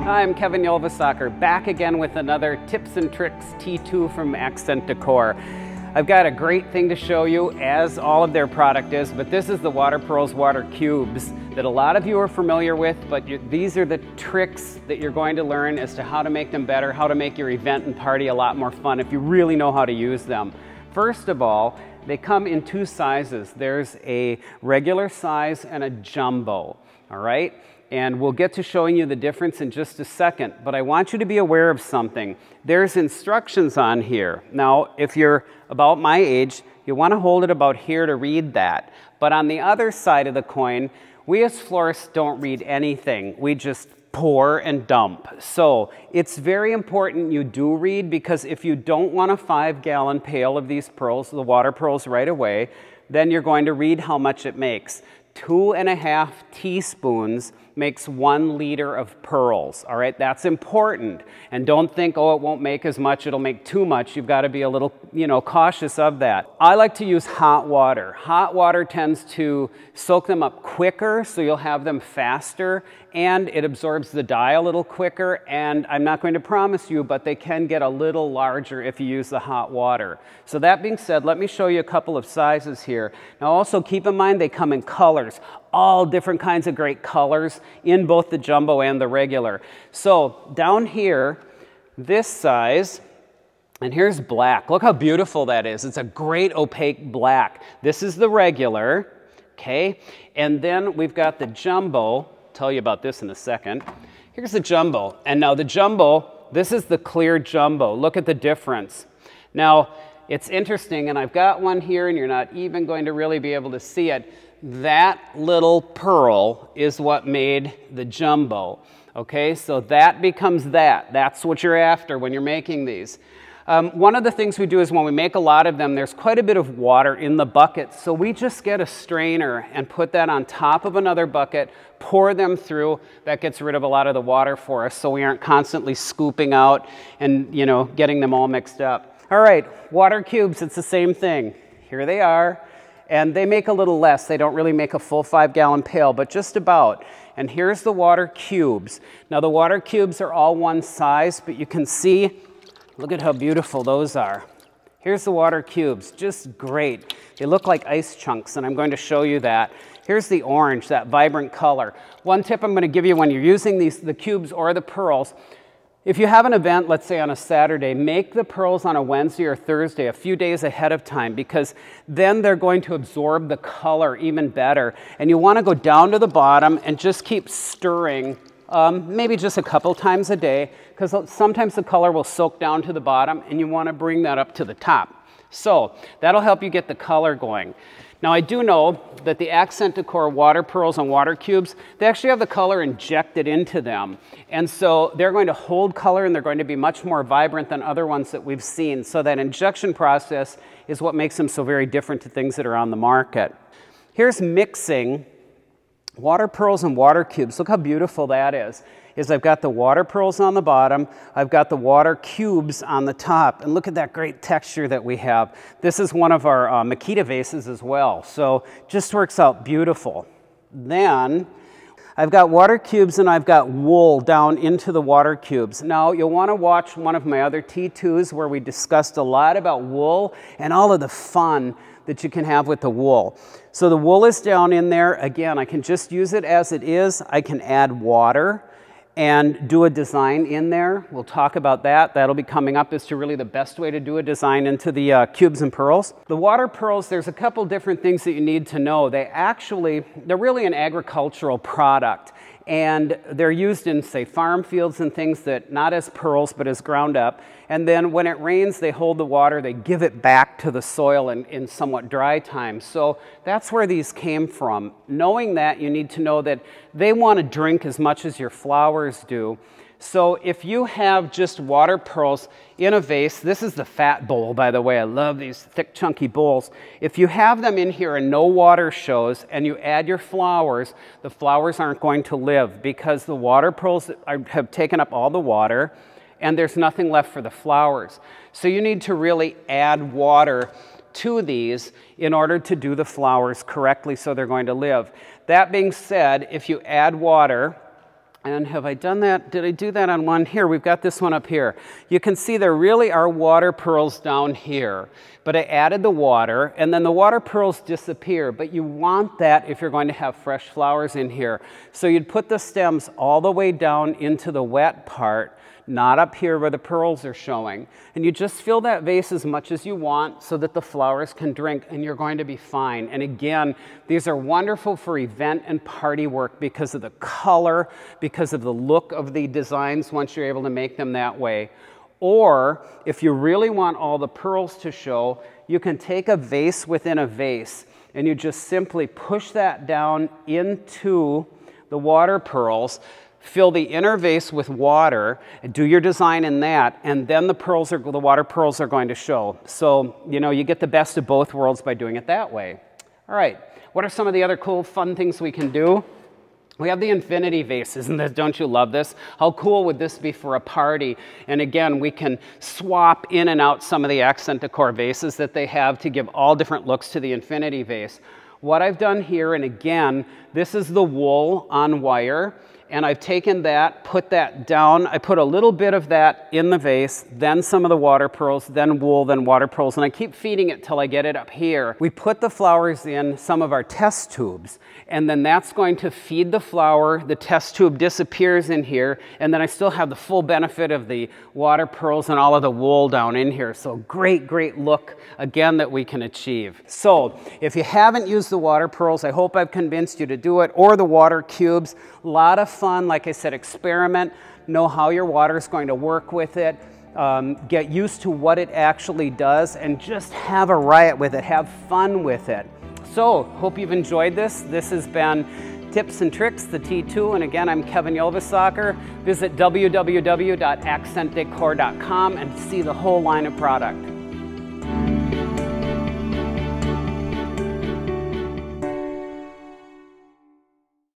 Hi, I'm Kevin Yolvasacker, back again with another Tips and Tricks T2 from Accent Decor. I've got a great thing to show you, as all of their product is, but this is the Water Pearls water cubes that a lot of you are familiar with, but these are the tricks that you're going to learn as to how to make them better, how to make your event and party a lot more fun if you really know how to use them. First of all, they come in two sizes. There's a regular size and a jumbo, all right? And we'll get to showing you the difference in just a second, but I want you to be aware of something. There's instructions on here. Now, if you're about my age, you want to hold it about here to read that. But on the other side of the coin, we as florists don't read anything. We just pour and dump. So it's very important you do read, because if you don't want a 5-gallon pail of these pearls, the water pearls, right away, then you're going to read how much it makes. 2.5 teaspoons makes 1 liter of pearls, all right? That's important. And don't think, oh, it won't make as much, it'll make too much. You've got to be a little, cautious of that. I like to use hot water. Hot water tends to soak them up quicker, so you'll have them faster, and it absorbs the dye a little quicker, and I'm not going to promise you, but they can get a little larger if you use the hot water. So that being said, let me show you a couple of sizes here. Now also keep in mind they come in colors, all different kinds of great colors in both the jumbo and the regular. So down here, this size, and here's black. Look how beautiful that is. It's a great opaque black. This is the regular, okay? And then we've got the jumbo. I'll tell you about this in a second. Here's the jumbo. And now the jumbo, this is the clear jumbo. Look at the difference. Now, it's interesting, and I've got one here, and you're not even going to really be able to see it. That little pearl is what made the jumbo, okay? So that becomes that. That's what you're after when you're making these. One of the things we do is when we make a lot of them, there's quite a bit of water in the bucket, so we just get a strainer and put that on top of another bucket, pour them through. That gets rid of a lot of the water for us, so we aren't constantly scooping out and, getting them all mixed up. All right, water cubes, it's the same thing. Here they are. And they make a little less. They don't really make a full 5-gallon pail, but just about. And here's the water cubes. Now the water cubes are all one size, but you can see, look at how beautiful those are. Here's the water cubes, just great. They look like ice chunks, and I'm going to show you that. Here's the orange, that vibrant color. One tip I'm going to give you when you're using the cubes or the pearls, if you have an event, let's say on a Saturday, make the pearls on a Wednesday or Thursday, a few days ahead of time, because then they're going to absorb the color even better. And you want to go down to the bottom and just keep stirring, maybe just a couple times a day, because sometimes the color will soak down to the bottom, and you want to bring that up to the top. So that'll help you get the color going. Now I do know that the Accent Decor water pearls and water cubes, they actually have the color injected into them. And so they're going to hold color, and they're going to be much more vibrant than other ones that we've seen. So that injection process is what makes them so very different to things that are on the market. Here's mixing water pearls and water cubes. Look how beautiful that is. I've got the water pearls on the bottom, I've got the water cubes on the top, and look at that great texture that we have. This is one of our Makita vases as well, so just works out beautiful. Then I've got water cubes and I've got wool down into the water cubes. Now you'll want to watch one of my other T2s where we discussed a lot about wool and all of the fun that you can have with the wool. So the wool is down in there. Again, I can just use it as it is. I can add water and do a design in there. We'll talk about that. That'll be coming up as to really the best way to do a design into the cubes and pearls. The water pearls, there's a couple different things that you need to know. They're really an agricultural product, and they're used in, say, farm fields and things that, not as pearls, but as ground up. And then when it rains, they hold the water, they give it back to the soil in somewhat dry times. So that's where these came from. Knowing that, you need to know that they want to drink as much as your flowers do. So if you have just water pearls in a vase, this is the fat bowl, by the way. I love these thick, chunky bowls. If you have them in here and no water shows, and you add your flowers, the flowers aren't going to live, because the water pearls have taken up all the water, and there's nothing left for the flowers. So you need to really add water to these in order to do the flowers correctly so they're going to live. That being said, if you add water, And have I done that? Did I do that on one? Here, we've got this one up here. You can see there really are water pearls down here. But I added the water, and then the water pearls disappear. But you want that if you're going to have fresh flowers in here. So you'd put the stems all the way down into the wet part, not up here where the pearls are showing. And you just fill that vase as much as you want so that the flowers can drink, and you're going to be fine. And again, these are wonderful for event and party work because of the color, because of the look of the designs once you're able to make them that way. Or if you really want all the pearls to show, you can take a vase within a vase, and you just simply push that down into the water pearls. Fill the inner vase with water, and do your design in that, and then the water pearls are going to show. So, you know, you get the best of both worlds by doing it that way. All right, what are some of the other cool, fun things we can do? We have the infinity vases, and don't you love this? How cool would this be for a party? And again, we can swap in and out some of the accent decor vases that they have to give all different looks to the infinity vase. What I've done here, and again, this is the wool on wire, and I've taken that, put that down. I put a little bit of that in the vase, then some of the water pearls, then wool, then water pearls, and I keep feeding it till I get it up here. We put the flowers in some of our test tubes, and then that's going to feed the flower. The test tube disappears in here, and then I still have the full benefit of the water pearls and all of the wool down in here. So great, great look, again, that we can achieve. So if you haven't used the water pearls, I hope I've convinced you to do it, or the water cubes. A lot of fun. Like I said, experiment, know how your water is going to work with it, get used to what it actually does, and just have a riot with it, have fun with it. So, hope you've enjoyed this. This has been Tips and Tricks, the T2, and again, I'm Kevin Yelvisaker. Visit www.accentdecor.com and see the whole line of product.